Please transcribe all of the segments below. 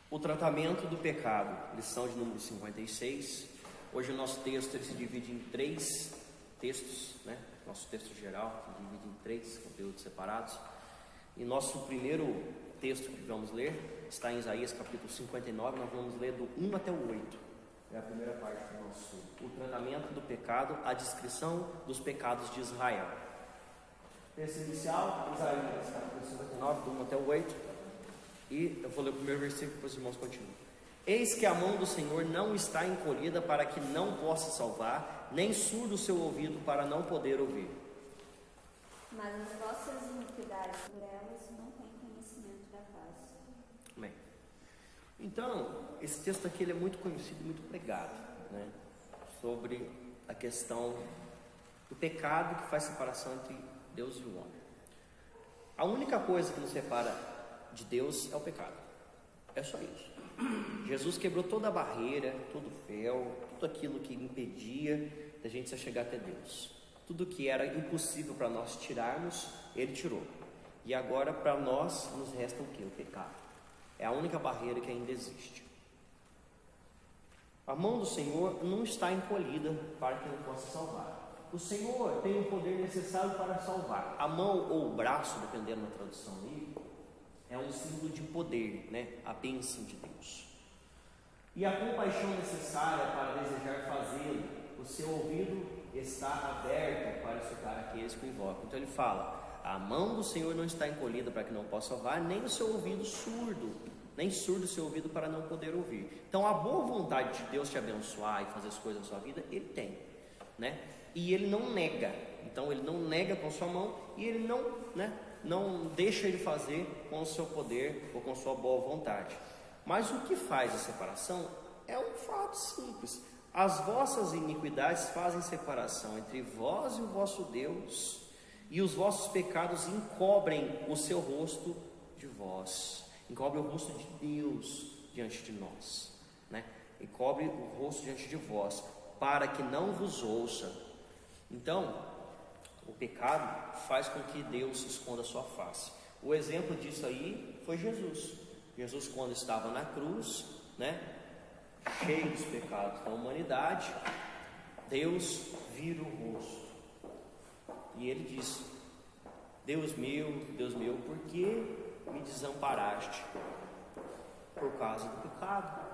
O tratamento do pecado, lição de número 56. Hoje o nosso texto ele se divide em 3 textos, né? Nosso texto geral se divide em 3 conteúdos separados. E nosso primeiro texto que vamos ler está em Isaías capítulo 59, nós vamos ler do 1 até o 8. É a primeira parte do nosso estudo. O tratamento do pecado, a descrição dos pecados de Israel. Texto inicial, Isaías capítulo 59, do 1 até o 8. E eu vou ler o primeiro versículo, depois os irmãos continuam. Eis que a mão do Senhor não está encolhida para que não possa salvar, nem surdo o seu ouvido para não poder ouvir. Mas as vossas iniquidades por elas não têm conhecimento da paz. Amém. Então, esse texto aqui ele é muito conhecido e muito pregado, né? Sobre a questão do pecado que faz separação entre Deus e o homem. A única coisa que nos separa de Deus é o pecado. É só isso. Jesus quebrou toda a barreira, todo o véu, tudo aquilo que impedia da gente se chegar até Deus. Tudo que era impossível para nós tirarmos, Ele tirou. E agora para nós nos resta o que? O pecado. É a única barreira que ainda existe. A mão do Senhor não está encolhida para que não possa salvar. O Senhor tem o poder necessário para salvar. A mão ou o braço, dependendo da tradução aí, é um símbolo de poder, né? A bênção de Deus. E a compaixão necessária para desejar fazê-lo. O seu ouvido está aberto para escutar aqueles que o invocam. Então ele fala: a mão do Senhor não está encolhida para que não possa salvar, nem o seu ouvido surdo, nem surdo o seu ouvido para não poder ouvir. Então a boa vontade de Deus te abençoar e fazer as coisas na sua vida, Ele tem, né? E Ele não nega. Então Ele não nega com a sua mão e Ele não, né? Não deixa Ele fazer com o seu poder ou com a sua boa vontade. Mas o que faz a separação é um fato simples. As vossas iniquidades fazem separação entre vós e o vosso Deus, e os vossos pecados encobrem o seu rosto de vós, encobrem o rosto de Deus diante de nós, né? Encobre o rosto diante de vós, para que não vos ouça. Então, o pecado faz com que Deus esconda a sua face. O exemplo disso aí foi Jesus. Jesus, quando estava na cruz, né, cheio dos pecados da humanidade, Deus vira o rosto e Ele diz: Deus meu, por que me desamparaste? Por causa do pecado.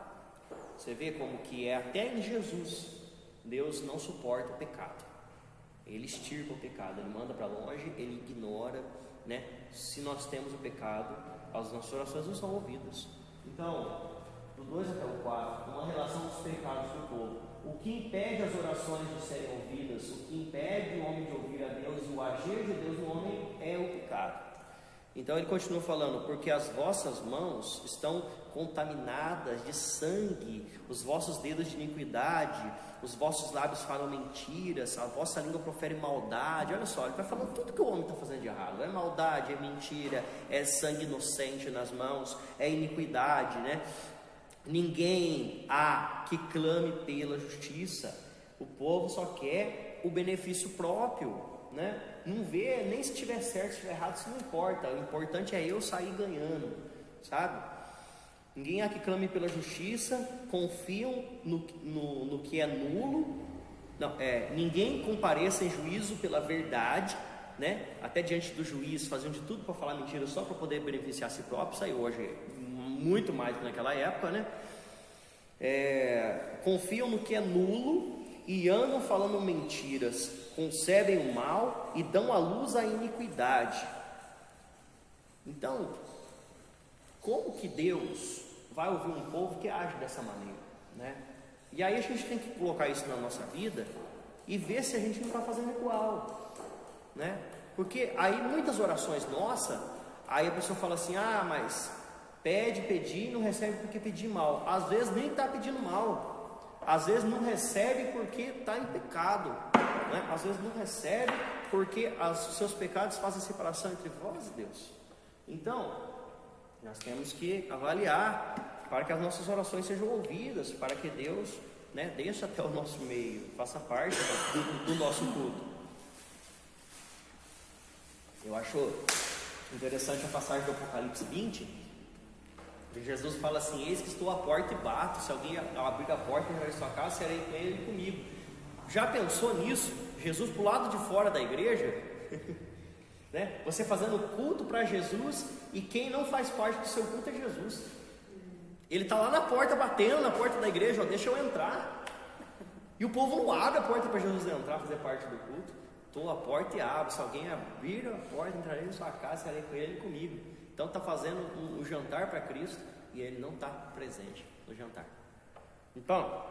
Você vê como que é até em Jesus. Deus não suporta o pecado. Ele extirpa o pecado, Ele manda para longe, Ele ignora, né? Se nós temos o pecado, as nossas orações não são ouvidas. Então, do 2 até o 4, uma relação dos pecados do povo. O que impede as orações de serem ouvidas, o que impede o homem de ouvir a Deus e o agir de Deus no homem é o pecado. Então ele continua falando: porque as vossas mãos estão contaminadas de sangue, os vossos dedos de iniquidade, os vossos lábios falam mentiras, a vossa língua profere maldade. Olha só, ele vai falando tudo que o homem está fazendo de errado. É maldade, é mentira, é sangue inocente nas mãos, é iniquidade, né? Ninguém há que clame pela justiça. O povo só quer o benefício próprio, né? Não vê nem se estiver certo, se estiver errado, isso não importa. O importante é eu sair ganhando, sabe? Ninguém há que clame pela justiça, confiam no que é nulo. Não, ninguém compareça em juízo pela verdade, né? Até diante do juiz faziam de tudo para falar mentira só para poder beneficiar a si próprio. Isso aí hoje muito mais do que naquela época, né? Confiam no que é nulo e andam falando mentiras, concebem o mal e dão à luz a iniquidade. Então, como que Deus vai ouvir um povo que age dessa maneira, né? E aí a gente tem que colocar isso na nossa vida e ver se a gente não está fazendo igual, né? Porque aí muitas orações nossas, aí a pessoa fala assim: ah, mas pedir e não recebe porque pedir mal. Às vezes nem está pedindo mal, às vezes não recebe porque está em pecado, né? Às vezes não recebe porque os seus pecados fazem separação entre vós e Deus. Então nós temos que avaliar para que as nossas orações sejam ouvidas, para que Deus, né, deixe até o nosso meio, faça parte do nosso culto. Eu acho interessante a passagem do Apocalipse 20, Jesus fala assim: eis que estou à porta e bato, se alguém abrir a porta e entrar em sua casa, serei com ele e comigo. Já pensou nisso? Jesus pro lado de fora da igreja, né? Você fazendo culto para Jesus, e quem não faz parte do seu culto é Jesus. Ele está lá na porta, batendo na porta da igreja, ó, deixa eu entrar. E o povo não abre a porta para Jesus entrar, fazer parte do culto. Estou à porta e abro, se alguém abrir a porta, entrarei em sua casa, serei com ele e comigo. Então está fazendo o jantar para Cristo, e ele não está presente no jantar. Então,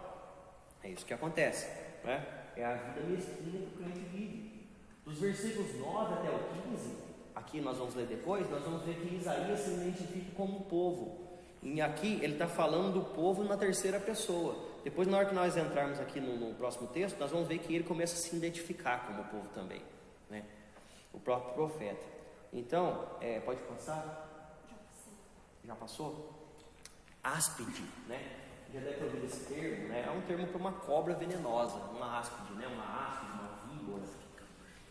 é isso que acontece, né? É a vida mesquinha que o crente vive. Dos versículos 9 até o 15, aqui nós vamos ler depois, nós vamos ver que Isaías se identifica como povo. E aqui ele está falando do povo na terceira pessoa. Depois, na hora que nós entrarmos aqui no próximo texto, nós vamos ver que ele começa a se identificar como povo também, né? O próprio profeta. Então, pode passar? Já passou? Áspide, né? Já deve ter ouvido esse termo, né? É um termo para uma cobra venenosa, uma áspide, né? Uma áspide, uma víbora.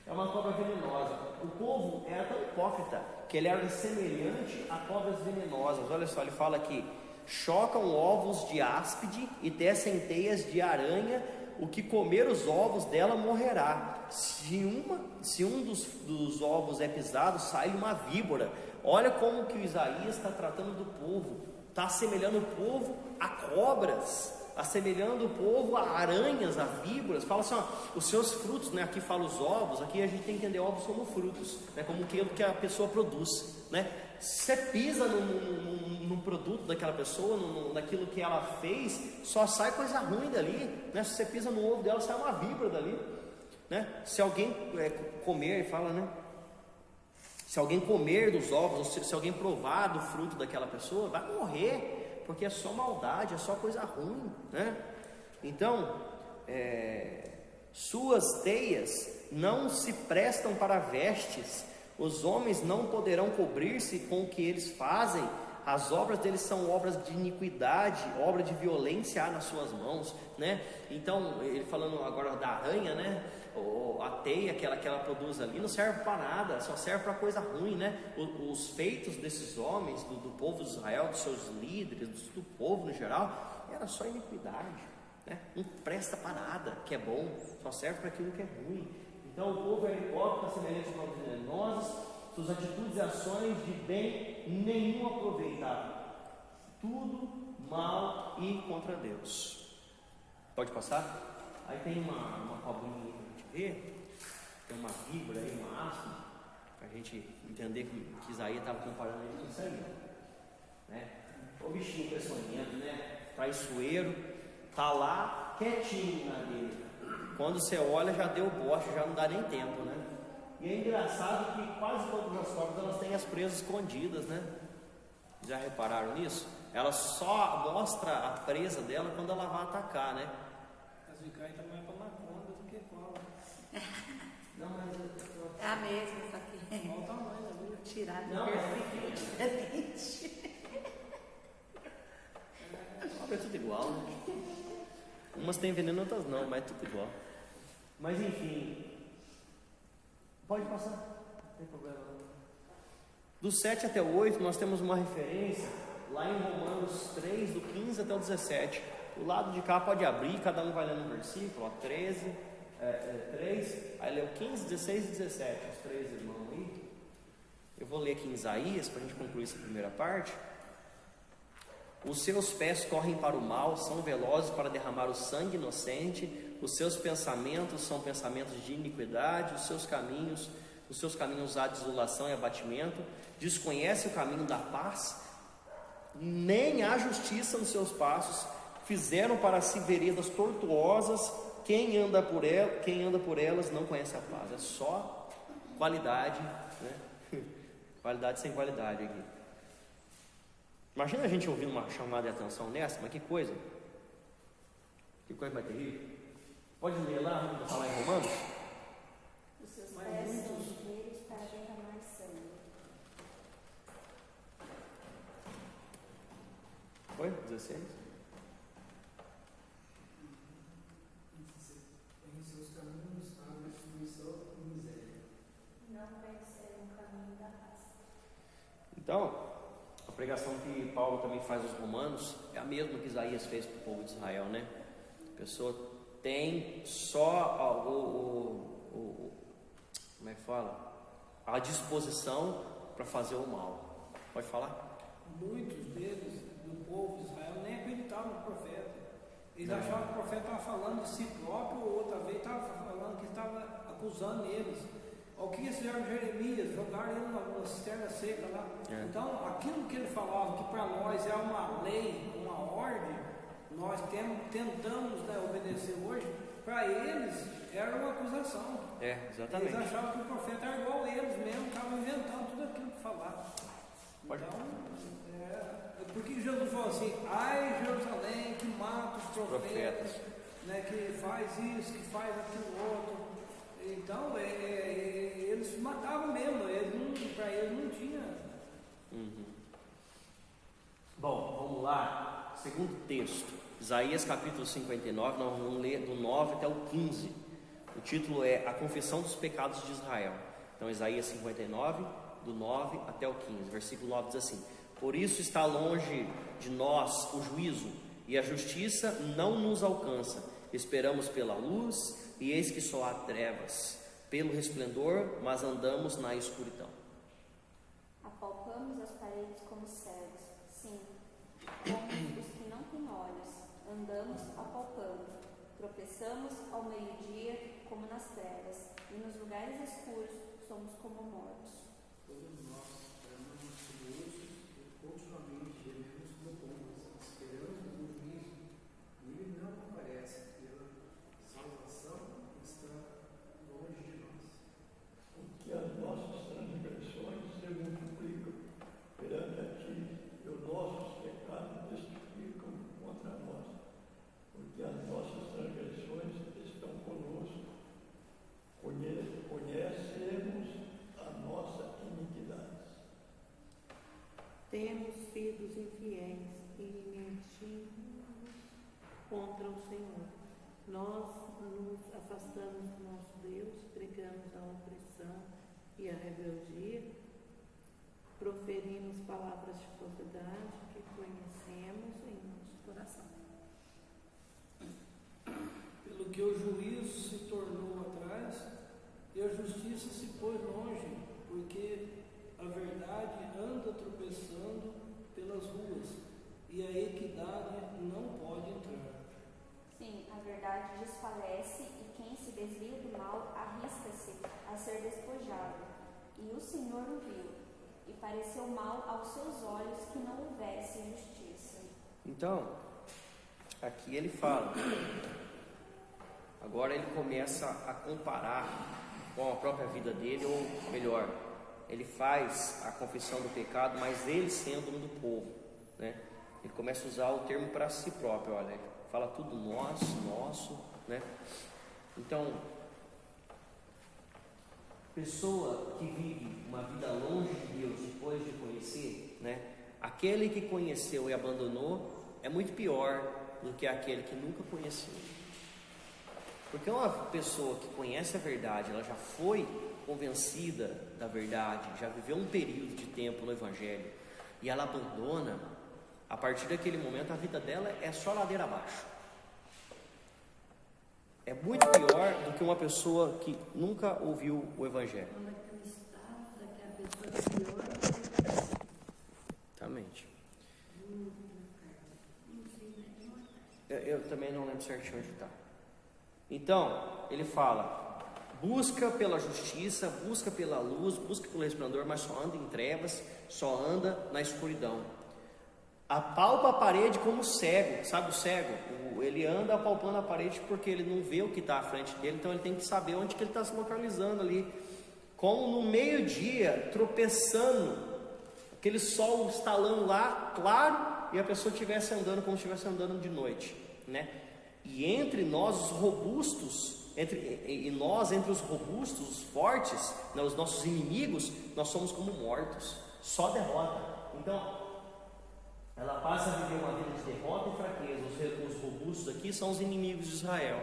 É uma cobra venenosa. O povo era tão hipócrita que ele era semelhante a cobras venenosas. Olha só, ele fala aqui: chocam ovos de áspide e tecem teias de aranha, o que comer os ovos dela morrerá. Se um dos ovos é pisado, sai uma víbora. Olha como que o Isaías está tratando do povo. Está assemelhando o povo a cobras, assemelhando o povo a aranhas, a víboras. Fala assim, ó, os seus frutos, né? Aqui fala os ovos, aqui a gente tem que entender ovos como frutos, né? Como aquilo que a pessoa produz, né? Você pisa no produto daquela pessoa, naquilo que ela fez, só sai coisa ruim dali, né? Se você pisa no ovo dela, sai uma víbora dali, né? Se alguém comer, fala, né? Se alguém comer dos ovos, ou se alguém provar do fruto daquela pessoa, vai morrer, porque é só maldade, é só coisa ruim, né? Então, suas teias não se prestam para vestes, os homens não poderão cobrir-se com o que eles fazem, as obras deles são obras de iniquidade, obra de violência há nas suas mãos, né? Então, ele falando agora da aranha, né? Ou a teia que ela produz ali não serve para nada, só serve para coisa ruim, né? Os feitos desses homens, do povo de Israel, dos seus líderes, do povo no geral, era só iniquidade, né? Não presta para nada que é bom, só serve para aquilo que é ruim. Então o povo é hipócrita, semelhante a cobras venenosas, suas atitudes e ações de bem nenhum aproveitavam, tudo mal e contra Deus. Pode passar? Aí tem uma cobrinha para a gente ver, tem uma víbora aí, uma áspide, para a gente entender que Isaías estava comparando ele com isso aí, né? O bichinho peçonhento, né? Traiçoeiro, tá lá quietinho na dele. Quando você olha, já deu bosta, já não dá nem tempo, né? E é engraçado que quase todas as cobras elas têm as presas escondidas, né? Já repararam nisso? Ela só mostra a presa dela quando ela vai atacar, né? As vicais também é para maconda do que cobra. Não, mas é a mesma, só que Qual o tamanho da vida? tirada não, é diferente. cobra é tudo igual, né? Umas têm veneno, outras não, mas é tudo igual. Mas enfim, pode passar, não tem problema não. Do 7 até o 8 nós temos uma referência lá em Romanos 3, do 15 até o 17. O lado de cá pode abrir, cada um vai lendo um versículo, ó, 3, aí lê o 15, 16 e 17, os três irmãos aí. Eu vou ler aqui em Isaías, para a gente concluir essa primeira parte. Os seus pés correm para o mal, são velozes para derramar o sangue inocente, os seus pensamentos são pensamentos de iniquidade, os seus caminhos há desolação e abatimento, desconhece o caminho da paz, nem há justiça nos seus passos, fizeram para si veredas tortuosas, quem anda por elas não conhece a paz. É só qualidade, né? Qualidade sem qualidade aqui. Imagina a gente ouvindo uma chamada de atenção nessa, mas que coisa mais terrível. Pode ler lá, vamos falar em Romanos? Os seus pés são ligeiros para derramar sangue. Foi? 16? Em seus caminhos há destruição e miséria. Não conheceram o caminho da paz. Então, a pregação que Paulo também faz aos romanos é a mesma que Isaías fez para o povo de Israel, né? A pessoa tem só como é que fala? A disposição para fazer o mal. Pode falar? Muitos deles, do povo de Israel, nem acreditavam no profeta. Eles achavam que o profeta estava falando de si próprio, ou outra vez estava falando que estava acusando eles. O que eles fizeram Jeremias? Jogaram ele numa cisterna seca lá. Então, aquilo que ele falava, que para nós é uma lei, uma ordem, nós tentamos, né, obedecer hoje, para eles era uma acusação. Exatamente. Eles achavam que o profeta era igual a eles mesmo, estavam inventando tudo aquilo que falava. Então, porque Jesus falou assim: ai Jerusalém, que mata os profetas. Né, que faz isso, que faz aquilo outro. Então, eles matavam mesmo, para eles não tinha. Bom, vamos lá. Segundo texto, Isaías capítulo 59, nós vamos ler do 9 até o 15. O título é A Confissão dos Pecados de Israel. Então, Isaías 59, do 9 até o 15. Versículo 9 diz assim: Por isso está longe de nós o juízo, e a justiça não nos alcança. Esperamos pela luz, e eis que só há trevas. Pelo resplendor, mas andamos na escuridão. Apalpamos as paredes como cegos, sim, como os que não têm olhos. Andamos apalpando. Tropeçamos ao meio-dia como nas trevas, e nos lugares escuros somos como mortos. Todos nós tornamos curiosos e continuamente gememos como pombas, esperamos o juízo, e ele não aparece. A salvação está longe de nós. Porque as nossas transgressões se multiplicam perante a ti, e os nossos pecados testificam contra nós. Porque as nossas transgressões estão conosco. Conhecemos a nossa iniquidade. Temos sido infiéis e mentimos contra o Senhor. Nós nos afastamos do nosso Deus, pregamos a opressão e a rebeldia, proferimos palavras de falsidade que conhecemos em nosso coração. Pelo que o juízo se tornou atrás e a justiça se pôs longe, porque a verdade anda tropeçando pelas ruas e a equidade não pode entrar. Sim, a verdade desfalece e quem se desvia do mal arrisca-se a ser despojado. E o Senhor o viu, e pareceu mal aos seus olhos que não houvesse justiça. Então, aqui ele fala. Agora ele começa a comparar com a própria vida dele, ou melhor, ele faz a confissão do pecado, mas ele sendo um do povo, né? Ele começa a usar o termo para si próprio, olha, ele fala tudo nosso, né? Então, pessoa que vive uma vida longe de Deus depois de conhecer, né? Aquele que conheceu e abandonou é muito pior do que aquele que nunca conheceu. Porque uma pessoa que conhece a verdade, ela já foi convencida da verdade, já viveu um período de tempo no Evangelho, e ela abandona, a partir daquele momento a vida dela é só ladeira abaixo. É muito pior do que uma pessoa que nunca ouviu o Evangelho. Exatamente. Eu também não lembro certinho onde está. Então, ele fala: busca pela justiça, busca pela luz, busca pelo resplendor, mas só anda em trevas, só anda na escuridão. Apalpa a parede como cego, sabe o cego? Ele anda apalpando a parede porque ele não vê o que está à frente dele, então ele tem que saber onde que ele está se localizando ali. Como no meio-dia, tropeçando, aquele sol estalando lá, claro, e a pessoa estivesse andando como se estivesse andando de noite, né? E entre nós, os robustos, entre os robustos, os fortes, né, os nossos inimigos, nós somos como mortos, só derrota. Então, ela passa a viver uma vida de derrota e fraqueza. Os robustos aqui são os inimigos de Israel.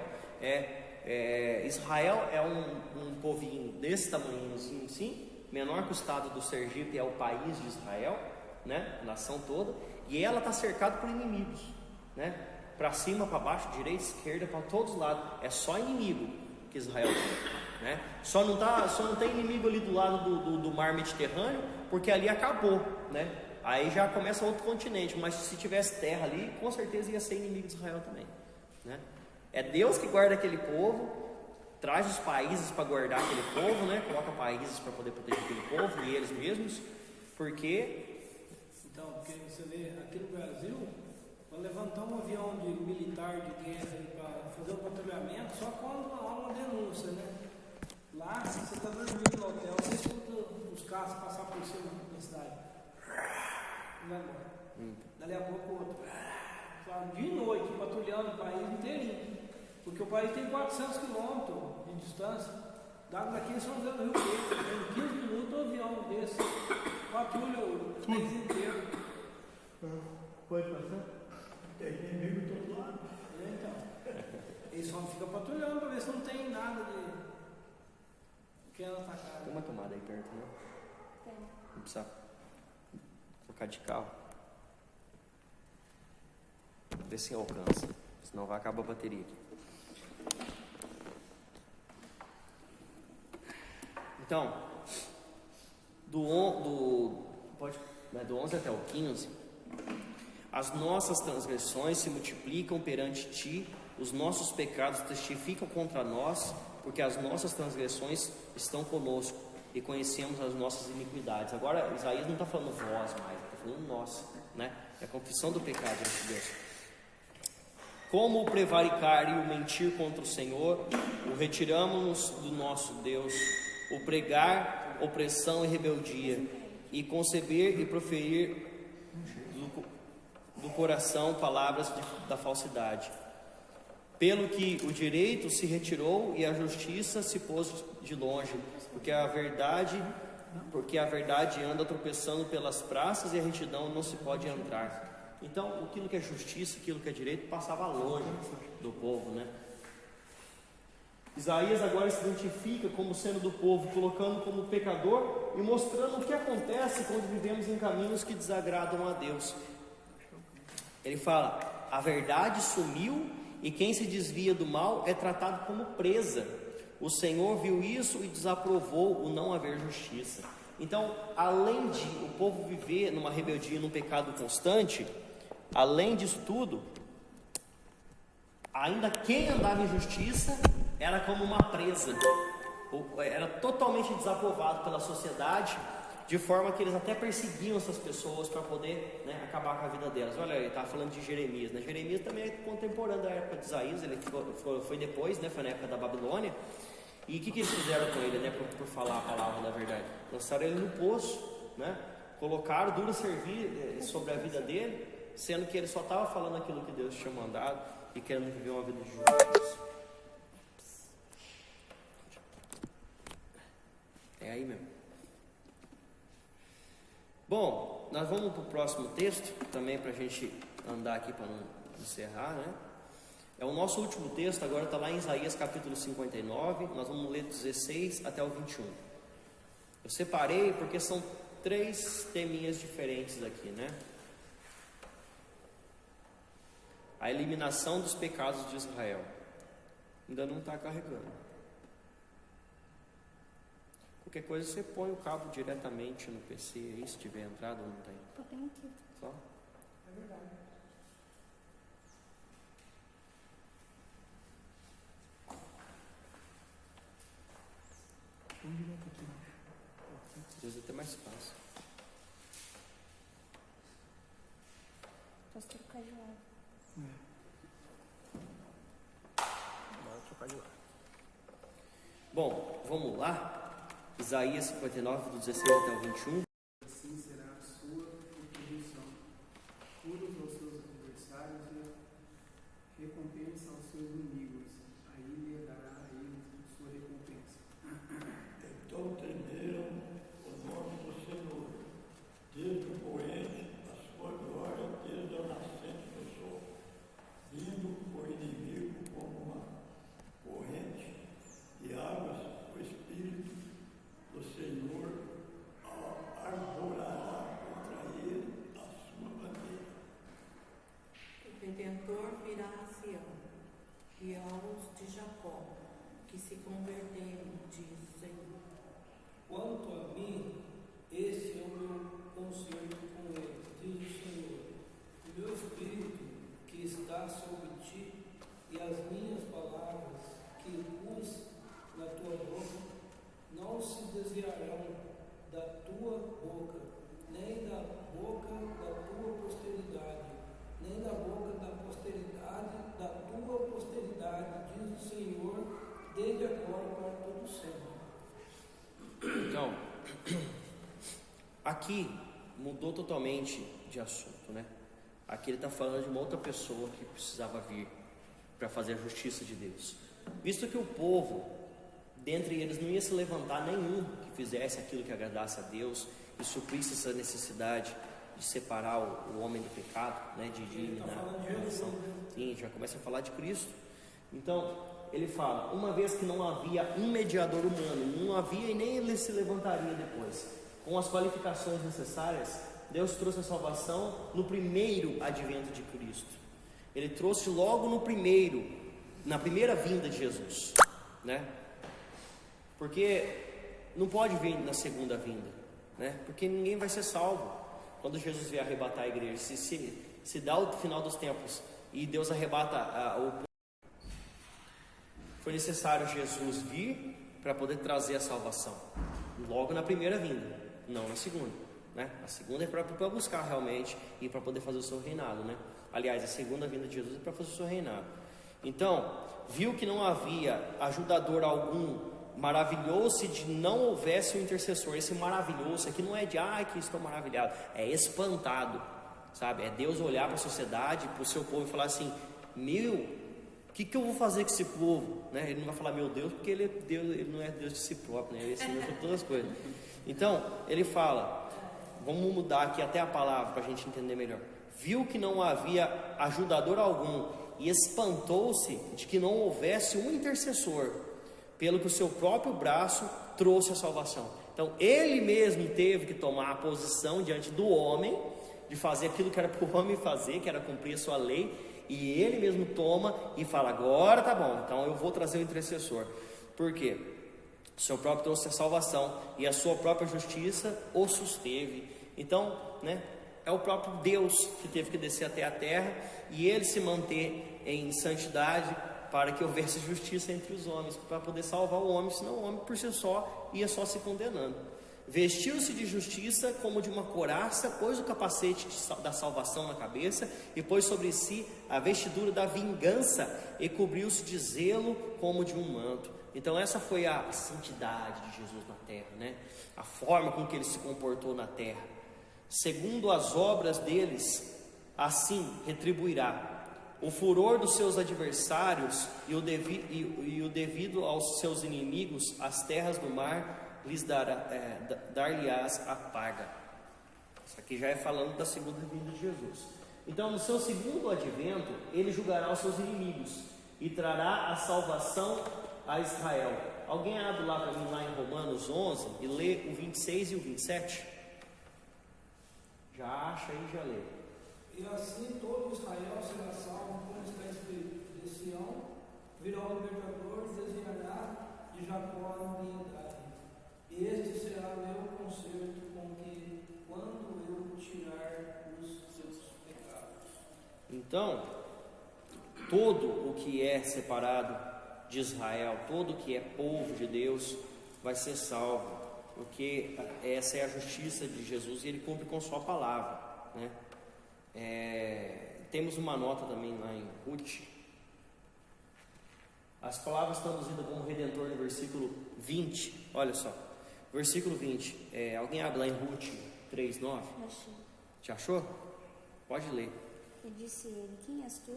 Israel é um povinho desse tamanhozinho assim, menor que o estado do Sergipe, é o país de Israel, né? A nação toda, e ela está cercada por inimigos, né? Para cima, para baixo, direita, esquerda, para todos os lados. É só inimigo que Israel tem, né? Só não tem inimigo ali do lado do mar Mediterrâneo, porque ali acabou, né? Aí já começa outro continente, mas se tivesse terra ali, com certeza ia ser inimigo de Israel também, né? É Deus que guarda aquele povo, traz os países para guardar aquele povo, né? Coloca países para poder proteger aquele povo e eles mesmos, porque você vê aqui no Brasil, para levantar um avião militar de guerra para fazer um patrulhamento, só quando há uma denúncia, né? Lá, você está dormindo no hotel, você escuta os carros passar por cima da cidade. Dali a pouco outro. De noite, patrulhando o país inteirinho. Porque o país tem 400 quilômetros de distância. Daqui em São José do Rio Preto, em 15 minutos, um avião desse patrulha o país inteiro. Pode passar? Tem inimigo de todo lado. Então, eles só ficam patrulhando para ver se não tem nada de pequena atacada. Tem uma tomada aí perto, né? Tem. Não precisa trocar de carro. Vê se alcança, senão vai acabar a bateria aqui. Então, do 11 até o 15, as nossas transgressões se multiplicam perante ti, os nossos pecados testificam contra nós, porque as nossas transgressões estão conosco e conhecemos as nossas iniquidades. Agora, Isaías não está falando vós mais, está falando nós, né? É a confissão do pecado diante de Deus. Como o prevaricar e o mentir contra o Senhor, o retiramos-nos do nosso Deus, o pregar opressão e rebeldia, e conceber e proferir do coração palavras da falsidade. Pelo que o direito se retirou e a justiça se pôs de longe, porque a verdade anda tropeçando pelas praças e a retidão não se pode entrar. Então, aquilo que é justiça, aquilo que é direito, passava longe do povo, né? Isaías agora se identifica como sendo do povo, colocando como pecador e mostrando o que acontece quando vivemos em caminhos que desagradam a Deus. Ele fala: a verdade sumiu e quem se desvia do mal é tratado como presa. O Senhor viu isso e desaprovou o não haver justiça. Então, além de o povo viver numa rebeldia, num pecado constante, além disso tudo, ainda quem andava em justiça era como uma presa, era totalmente desaprovado pela sociedade, de forma que eles até perseguiam essas pessoas para poder, né, acabar com a vida delas. Olha, ele estava falando de Jeremias, né? Jeremias também é contemporâneo da época de Isaías, ele foi depois, né? Foi na época da Babilônia. E o que eles fizeram com ele, né? Por falar a palavra da verdade? Lançaram ele no poço, né? Colocaram duro servir sobre a vida dele, sendo que ele só estava falando aquilo que Deus tinha mandado e querendo viver uma vida de justiça. É aí mesmo. Bom, nós vamos para o próximo texto, também para a gente andar aqui para não encerrar, né? É o nosso último texto, agora está lá em Isaías capítulo 59, nós vamos ler 16 até o 21. Eu separei porque são 3 teminhas diferentes aqui, né? A eliminação dos pecados de Israel. Ainda não está carregando. Qualquer coisa você põe o cabo diretamente no PC aí, se tiver entrado ou não tem. Eu tenho aqui. Só? É verdade. Às vezes é até mais fácil. Posso trocar de lado. Bora trocar de lado. Bom, vamos lá. Isaías 59, do 16 até o 21. Assim será a sua retribuição. Curos aos seus adversários e recompensa aos seus inimigos. Aí lhe dará a eles sua recompensa. Então temeram o nome do Senhor, desde o poente, a sua glória, desde a nascente do sol, vindo o inimigo como uma corrente de águas, o Espírito do Senhor arvorará contra ele e aos de Jacó, que se converteram, diz o Senhor. Quanto a mim, esse é o meu conselho com eles, diz o Senhor. O meu espírito que está sobre ti e as minhas palavras que pus na tua boca não se desviarão da tua boca, nem da boca da tua posteridade, nem da boca da posteridade da tua posteridade, diz o Senhor, desde agora para todo sempre. Então, aqui mudou totalmente de assunto, né? Aqui ele está falando de uma outra pessoa que precisava vir para fazer a justiça de Deus. Visto que o povo, dentre eles, não ia se levantar nenhum que fizesse aquilo que agradasse a Deus e suprisse essa necessidade de separar o homem do pecado, né? De eliminar a maldição. Sim, já começa a falar de Cristo. Então, ele fala, uma vez que não havia um mediador humano, não havia e nem ele se levantaria depois, com as qualificações necessárias, Deus trouxe a salvação no primeiro advento de Cristo. Ele trouxe logo na primeira vinda de Jesus, né? Porque não pode vir na segunda vinda, né? Porque ninguém vai ser salvo quando Jesus vier arrebatar a igreja. Se dá o final dos tempos e Deus arrebata o povo, foi necessário Jesus vir para poder trazer a salvação logo na primeira vinda, não na segunda, né? A segunda é para buscar realmente e para poder fazer o seu reinado, né? Aliás, a segunda vinda de Jesus é para fazer o seu reinado. Então, viu que não havia ajudador algum, maravilhou-se de não houvesse um intercessor. Esse maravilhou-se aqui não é de que estou maravilhado, é espantado, sabe? É Deus olhar para a sociedade, para o seu povo e falar assim: o que eu vou fazer com esse povo, né? Ele não vai falar meu Deus, porque ele é Deus, ele não é Deus de si próprio, né? Ele é Senhor sobre todas as coisas. Então, ele fala, vamos mudar aqui até a palavra para a gente entender melhor. Viu que não havia ajudador algum e espantou-se de que não houvesse um intercessor, pelo que o seu próprio braço trouxe a salvação. Então, ele mesmo teve que tomar a posição diante do homem, de fazer aquilo que era para o homem fazer, que era cumprir a sua lei. E ele mesmo toma e fala, agora tá bom, então eu vou trazer o intercessor. Por quê? O seu próprio trouxe a salvação e a sua própria justiça o susteve. Então, né, é o próprio Deus que teve que descer até a terra e ele se manter em santidade para que houvesse justiça entre os homens, para poder salvar o homem, senão o homem por si só ia só se condenando. Vestiu-se de justiça como de uma couraça, pôs o capacete da salvação na cabeça e pôs sobre si a vestidura da vingança e cobriu-se de zelo como de um manto. Então essa foi a santidade de Jesus na terra, né? A forma com que ele se comportou na terra. Segundo as obras deles, assim retribuirá. O furor dos seus adversários e o devido aos seus inimigos, as terras do mar, lhes dar-lhe-ás a paga. Isso aqui já é falando da segunda vinda de Jesus. Então, no seu segundo advento, ele julgará os seus inimigos e trará a salvação a Israel. Alguém abre lá para mim, lá em Romanos 11, e lê o 26 e o 27? Já acha aí, já lê. E assim todo Israel será salvo, como está escrito: de Sião virá o libertador, desviará de Jacó a impiedade. Este será meu conserto com que, quando eu tirar os seus pecados. Então, todo o que é separado de Israel, todo o que é povo de Deus, vai ser salvo, porque essa é a justiça de Jesus e ele cumpre com sua palavra, né? Temos uma nota também lá em Ruth. As palavras traduzidas como Redentor no versículo 20, olha só, versículo 20, alguém abre lá em Ruth 3:9? Achei. Já achou? Pode ler. E disse ele, quem és tu?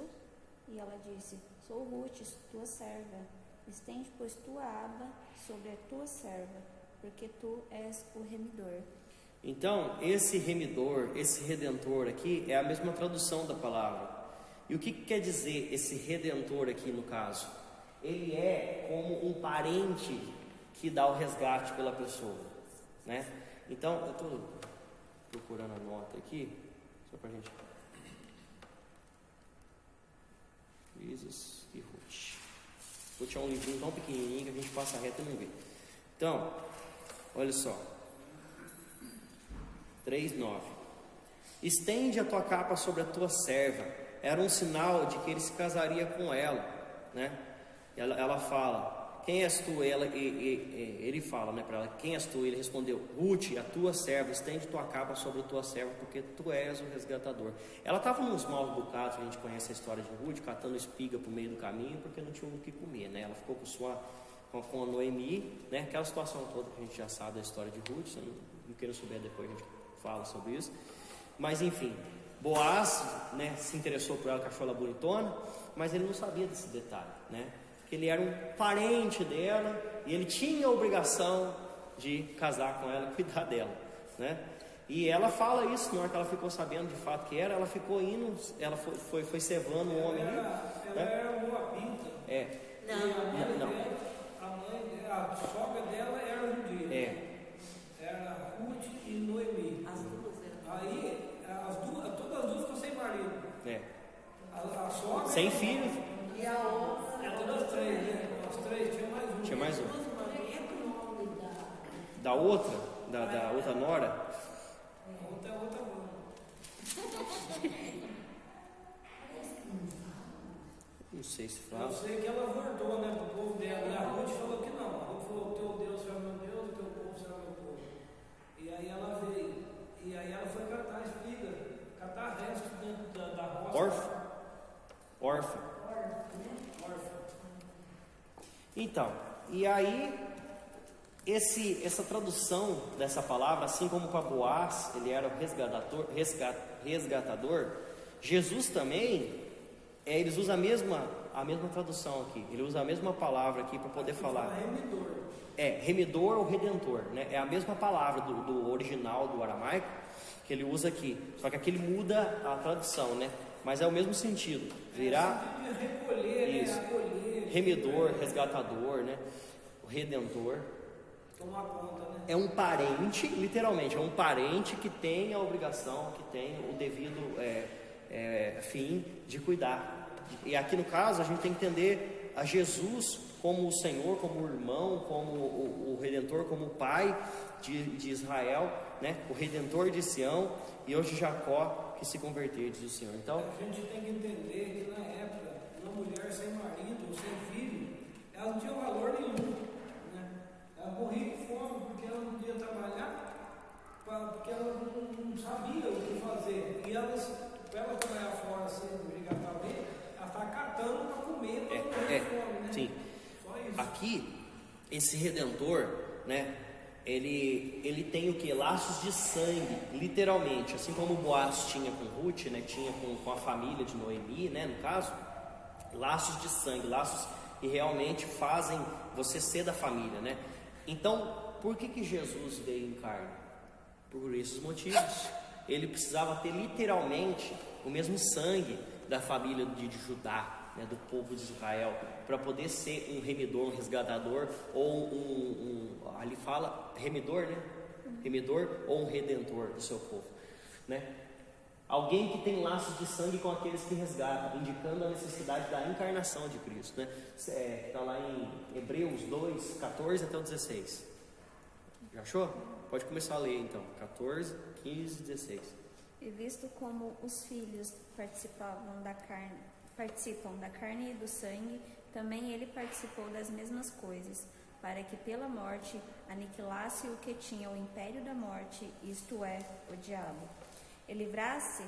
E ela disse, sou Ruth, tua serva. Estende, pois, tua aba sobre a tua serva, porque tu és o remidor. Então, esse remidor, esse redentor aqui, é a mesma tradução da palavra. E o que quer dizer esse redentor aqui no caso? Ele é como um parente que dá o resgate pela pessoa, né? Então, eu estou procurando a nota aqui, só para a gente... Jesus e Ruth. Ruth é um livrinho tão pequenininho que a gente passa reto e não vê. Então, olha só. 3:9. Estende a tua capa sobre a tua serva. Era um sinal de que ele se casaria com ela, né? Ela fala: quem és tu? Ele fala, né, para ela: quem és tu? Ele respondeu: Ruth, a tua serva. Estende tua capa sobre a tua serva, porque tu és o resgatador. Ela estava nos maus bocados. A gente conhece a história de Ruth, catando espiga por meio do caminho, porque não tinha o que comer, né? Ela ficou com a Noemi, né? Aquela situação toda que a gente já sabe da história de Ruth. Se não queira souber, depois a gente fala sobre isso. Mas enfim, Boaz, né, se interessou por ela, que achou ela bonitona, mas ele não sabia desse detalhe, né? Que ele era um parente dela e ele tinha a obrigação de casar com ela e cuidar dela, né? E ela fala isso, na hora que ela ficou sabendo de fato que era, ela ficou indo, ela foi cevando o homem ali. Ela era uma pinta. A sogra dela era judia. Era Ruth e Noemi. As duas eram. Aí, todas as duas ficam sem marido. A sogra. Sem filho. E a outra. Todas as três, né? As três, tinha mais um. Tinha mais um. O nome Da outra, da outra nora. Outra mano. Não sei se Eu fala. sei que ela voltou, né, pro povo dela. E a Ruth falou que não. A Ruth falou: teu Deus será meu Deus, o teu povo será meu povo. E aí ela veio. E aí ela foi catar espiga, catar resto dentro da roça. Órfã. Então, e aí, essa tradução dessa palavra, assim como para Boaz, ele era o resgatador, Jesus também, eles usam a mesma tradução aqui, ele usa a mesma palavra aqui para poder falar. Remidor. Remidor ou redentor, né? É a mesma palavra do original do aramaico que ele usa aqui, só que aqui ele muda a tradução, né? Mas é o mesmo sentido, virar, recolher, isso, né? Acolher, remidor, resgatador, né? O redentor tomar conta, né? é um parente, literalmente, é um parente que tem a obrigação, que tem o devido fim de cuidar. E aqui no caso a gente tem que entender a Jesus como o Senhor, como o irmão, como o Redentor, como o Pai de Israel, né? O Redentor de Sião, e hoje Jacó que se converter, diz o Senhor. Então, a gente tem que entender que na época, uma mulher sem marido ou sem filho, ela não tinha valor nenhum, né? Ela morria de fome porque ela não podia trabalhar, porque ela não sabia o que fazer. E ela, para ela trabalhar fora sem obrigatoriamente, ela está catando para comer, para não morrer de fome, né? Sim. Só isso. Aqui, esse Redentor, né? Ele tem o que? Laços de sangue, literalmente, assim como o Boaz tinha com Ruth, né? Tinha com a família de Noemi, né? No caso, laços de sangue, laços que realmente fazem você ser da família, né? Então, por que Jesus veio em carne? Por esses motivos. Ele precisava ter literalmente o mesmo sangue da família de Judá, né? Do povo de Israel, para poder ser um remidor, um resgatador, ou ali fala remidor, né? Remidor ou um redentor do seu povo, né? Alguém que tem laços de sangue com aqueles que resgatam, indicando a necessidade da encarnação de Cristo, né? Está lá em Hebreus 2, 14 até o 16. Já achou? Pode começar a ler então, 14, 15, 16. E visto como os filhos participam da carne e do sangue, também ele participou das mesmas coisas, para que pela morte aniquilasse o que tinha o império da morte, isto é, o diabo. E livra-se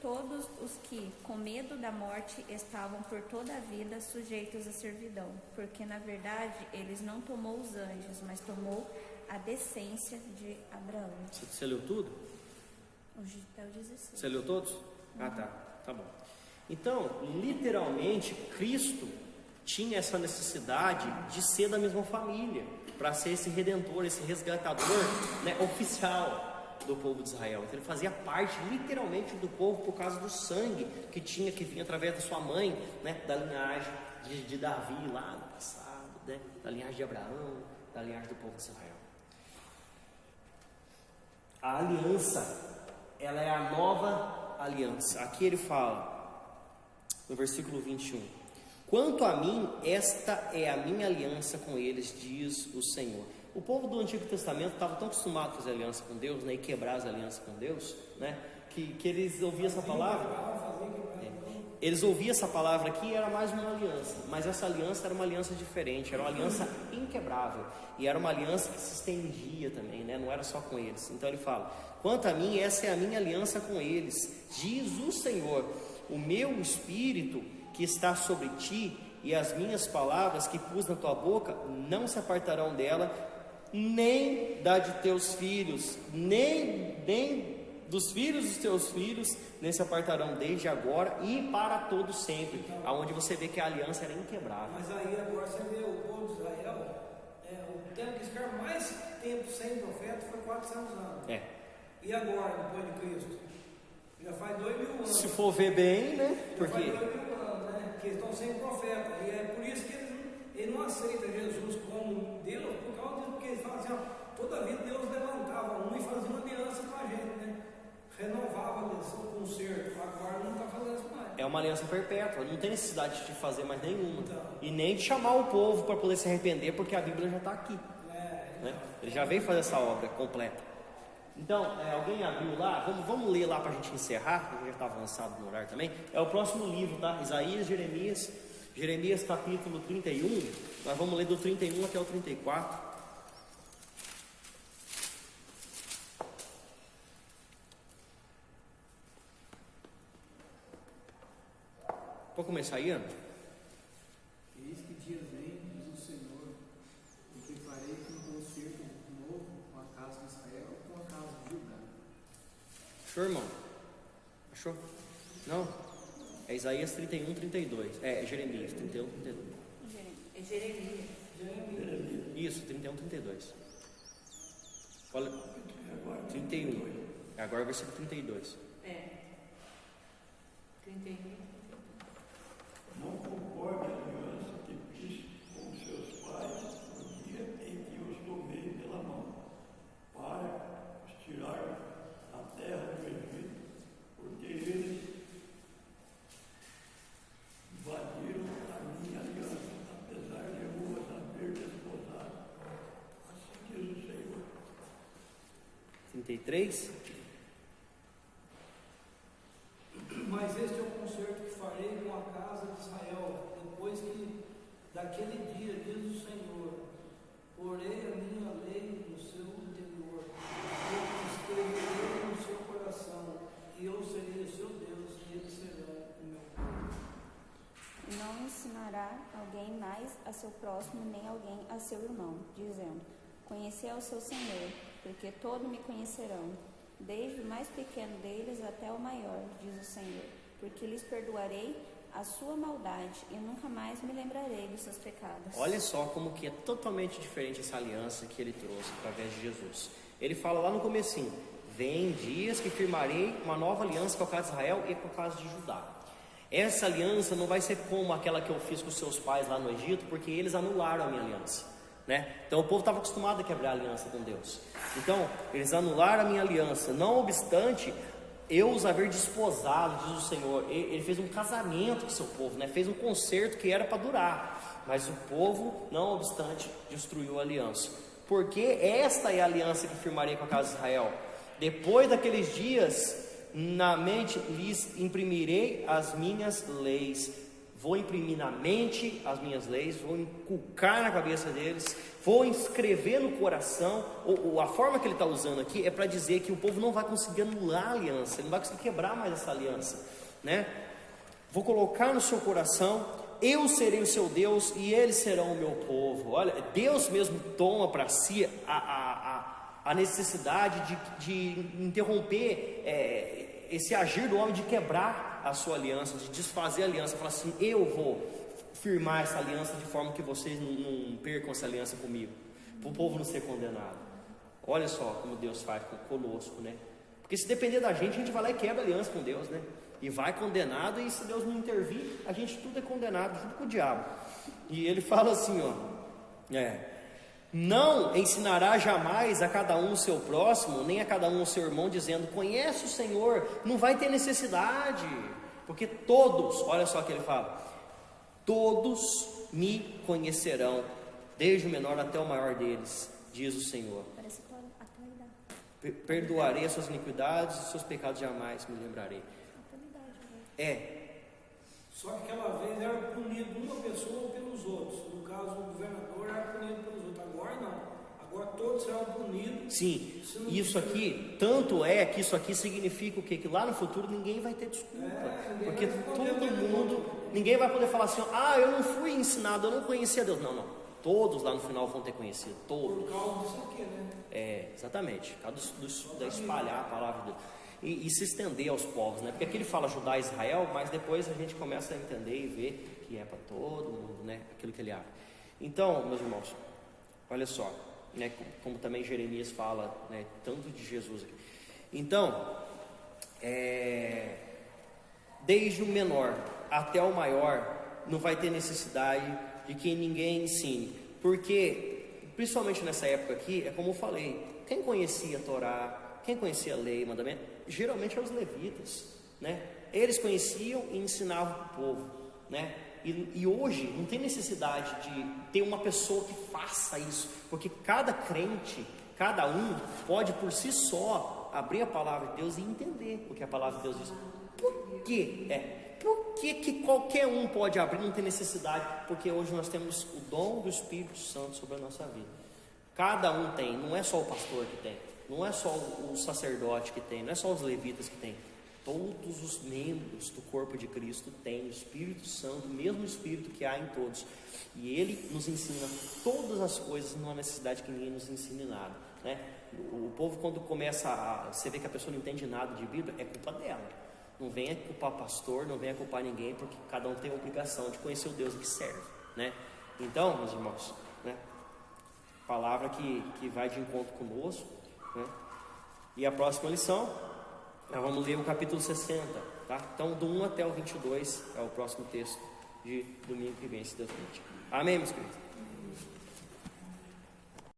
todos os que, com medo da morte, estavam por toda a vida sujeitos à servidão, porque na verdade eles não tomou os anjos, mas tomou a decência de Abraão. Você leu tudo? Até o 16. Você leu todos? Tá bom. Então, literalmente, Cristo tinha essa necessidade de ser da mesma família, para ser esse redentor, esse resgatador, né, oficial do povo de Israel. Então ele fazia parte literalmente do povo por causa do sangue que vinha através da sua mãe, né, da linhagem de Davi lá no passado, né, da linhagem de Abraão, da linhagem do povo de Israel. A aliança, ela é a nova aliança. Aqui ele fala no versículo 21: Quanto a mim, esta é a minha aliança com eles, diz o Senhor. O povo do Antigo Testamento estava tão acostumado a fazer aliança com Deus, né, e quebrar as alianças com Deus, né, que eles ouviam essa palavra. Eles ouviam essa palavra aqui e era mais uma aliança, mas essa aliança era uma aliança diferente, era uma aliança inquebrável, e era uma aliança que se estendia também, né? Não era só com eles. Então ele fala: quanto a mim, essa é a minha aliança com eles, diz o Senhor, o meu espírito que está sobre ti e as minhas palavras que pus na tua boca não se apartarão dela, nem da de teus filhos, nem dos filhos dos teus filhos, nem se apartarão desde agora e para todo sempre. Aonde você vê que a aliança era inquebrável. Mas aí agora você vê o povo de Israel, o tempo que ficaram mais tempo sem profeta foi 400 anos. E agora, depois de Cristo? Já faz 2000 anos. Se for ver bem, né? Porque faz 2000 anos, né? Que eles estão sem profeta. E é por isso que eles não aceitam Jesus como Deus, por causa disso, porque eles falam assim, ó, toda vida Deus levantava um e fazia uma aliança com a gente, né? Renovava o concerto, agora não está fazendo isso mais. É uma aliança perpétua, não tem necessidade de fazer mais nenhuma. Então, e nem de chamar o povo para poder se arrepender, porque a Bíblia já está aqui. Né? Ele já veio fazer essa obra completa. Então, alguém abriu lá? Vamos ler lá para a gente encerrar, porque já está avançado no horário também. É o próximo livro, tá? Isaías, Jeremias capítulo 31. Nós vamos ler do 31 até o 34. Pode começar aí, Ana? Eis que dias vem, diz o Senhor, em que farei um concerto novo com a casa de Israel e com a casa de Judá. Achou, irmão? Achou? Não? É Isaías 31, 32. É Jeremias 31, 32. É Jeremias. Isso, 31, 32. Olha, 31. Agora o versículo 32. 31. Não concorde a aliança que fiz com seus pais no dia em que os tomei pela mão, para os tirar da terra do Egito, porque eles invadiram a minha aliança, apesar de eu as haver desposado. Assim diz o Senhor. 33. Mas este é o concerto que farei com a casa de Israel, depois que daquele dia, diz o Senhor, porei a minha lei no seu interior, eu escreverei no seu coração, e eu serei o seu Deus, e eles serão o meu povo. Não ensinará alguém mais a seu próximo, nem alguém a seu irmão, dizendo: conhecei ao seu Senhor, porque todos me conhecerão, desde o mais pequeno deles até o maior, diz o Senhor, porque lhes perdoarei a sua maldade e nunca mais me lembrarei dos seus pecados. Olha só como que é totalmente diferente essa aliança que ele trouxe através de Jesus. Ele fala lá no comecinho: vem dias que firmarei uma nova aliança com a casa de Israel e com a casa de Judá. Essa aliança não vai ser como aquela que eu fiz com seus pais lá no Egito, porque eles anularam a minha aliança, né? Então o povo estava acostumado a quebrar a aliança com Deus. Então eles anularam a minha aliança. Não obstante eu os haver desposado, diz o Senhor. Ele fez um casamento com o seu povo, né? Fez um concerto que era para durar, mas o povo, não obstante, destruiu a aliança. Porque esta é a aliança que firmarei com a casa de Israel. Depois daqueles dias, na mente lhes imprimirei as minhas leis. Vou imprimir na mente as minhas leis, vou inculcar na cabeça deles, vou inscrever no coração. A forma que ele está usando aqui é para dizer que o povo não vai conseguir anular a aliança, ele não vai conseguir quebrar mais essa aliança, né? Vou colocar no seu coração, eu serei o seu Deus e eles serão o meu povo. Olha, Deus mesmo toma para si a necessidade de interromper esse agir do homem de quebrar a sua aliança, de desfazer a aliança, falar assim: eu vou firmar essa aliança de forma que vocês não percam essa aliança comigo, para o povo não ser condenado. Olha só como Deus faz conosco, né? Porque se depender da gente, a gente vai lá e quebra a aliança com Deus, né? E vai condenado, e se Deus não intervir, a gente tudo é condenado junto com o diabo. E ele fala assim, ó, não ensinará jamais a cada um o seu próximo, nem a cada um o seu irmão, dizendo: conhece o Senhor. Não vai ter necessidade, porque todos, olha só o que ele fala: todos me conhecerão, desde o menor até o maior deles, diz o Senhor. Parece atualidade. Perdoarei as suas iniquidades, os seus pecados jamais me lembrarei. Atualidade, né? É, Só que aquela vez era punido uma pessoa pelos outros. No caso, o governador era punido pelos outros. Agora não. Agora todos serão punidos. sim, isso aqui, tanto é que isso aqui significa o quê? Que lá no futuro ninguém vai ter desculpa, porque todo mundo, ninguém vai poder falar assim, ah, eu não fui ensinado, eu não conhecia Deus. Não, todos lá no final vão ter conhecido, todos. Por causa disso aqui, né? Exatamente, por causa da espalhar a palavra de Deus e se estender aos povos, né? Porque aqui ele fala Judá e Israel, mas depois a gente começa a entender e ver que é para todo mundo, né? Aquilo que ele abre. Então, meus irmãos, olha só, né? Como também Jeremias fala, né? Tanto de Jesus aqui. Então, desde o menor até o maior, não vai ter necessidade de que ninguém ensine, porque principalmente nessa época aqui, é como eu falei, quem conhecia a Torá, quem conhecia a lei, mandamento, geralmente eram os levitas, né? Eles conheciam e ensinavam para o povo, né? E hoje não tem necessidade de ter uma pessoa que faça isso, porque cada crente, cada um pode por si só abrir a palavra de Deus e entender o que a palavra de Deus diz. Por quê? Por que qualquer um pode abrir? Não tem necessidade, porque hoje nós temos o dom do Espírito Santo sobre a nossa vida. Cada um tem, não é só o pastor que tem, não é só o sacerdote que tem, não é só os levitas que tem. Todos os membros do corpo de Cristo têm o Espírito Santo, o mesmo Espírito que há em todos. E Ele nos ensina todas as coisas, não há necessidade que ninguém nos ensine nada, né? O povo, quando começa você vê que a pessoa não entende nada de Bíblia, é culpa dela. Não venha culpar pastor, não venha culpar ninguém, porque cada um tem a obrigação de conhecer o Deus que serve, né? Então, meus irmãos, né? Palavra que vai de encontro conosco, né? E a próxima lição, nós vamos ler o capítulo 60, tá? Então, do 1 até o 22 é o próximo texto de domingo que vem, se Deus permitir. Amém, meus queridos?